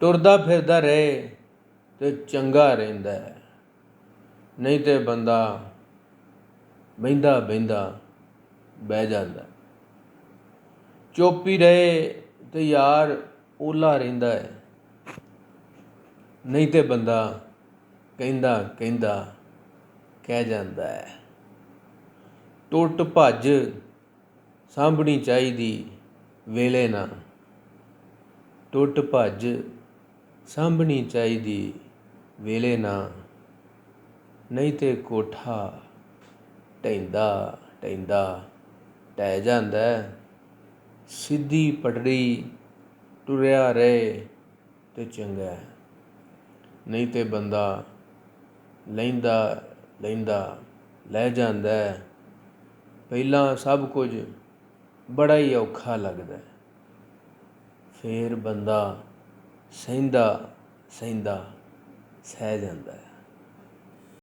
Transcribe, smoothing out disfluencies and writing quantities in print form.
ਟੁਰਦਾ ਫਿਰਦਾ ਰਹੇ ਤੇ ਚੰਗਾ ਰਹਿੰਦਾ ਹੈ, ਨਹੀਂ ਤੇ ਬੰਦਾ ਬਹਿੰਦਾ ਬਹਿੰਦਾ ਬਹਿ ਜਾਂਦਾ। ਚੁੱਪ ਹੀ ਰਹੇ ਤੇ ਯਾਰ ਓਲਾ ਰਹਿੰਦਾ ਹੈ, ਨਹੀਂ ਤੇ ਬੰਦਾ ਕਹਿੰਦਾ ਕਹਿੰਦਾ ਕਹਿ ਜਾਂਦਾ ਹੈ। ਟੁੱਟ ਭੱਜ ਸਾਂਭਣੀ ਚਾਹੀਦੀ ਵੇਲੇ ਨਾਲ, ਟੁੱਟ ਭੱਜ ਸਾਂਭਣੀ ਚਾਹੀਦੀ ਵੇਲੇ ਨਾਲ, ਨਹੀਂ ਤੇ ਕੋਠਾ ਢਹਿੰਦਾ ਢਹਿੰਦਾ ਢਹਿ ਜਾਂਦਾ। ਸਿੱਧੀ ਪਟੜੀ ਟੁਰਿਆ ਰਹੇ ਤੇ ਚੰਗਾ, ਨਹੀਂ ਤੇ ਬੰਦਾ ਲੈਂਦਾ ਲੈਂਦਾ ਲੈ ਜਾਂਦਾ। ਪਹਿਲਾਂ ਸਭ ਕੁਝ ਬੜਾ ਹੀ ਔਖਾ ਲੱਗਦਾ, ਫਿਰ ਬੰਦਾ ਸਹਿੰਦਾ ਸਹਿੰਦਾ ਸਹਿ ਜਾਂਦਾ ਹੈ।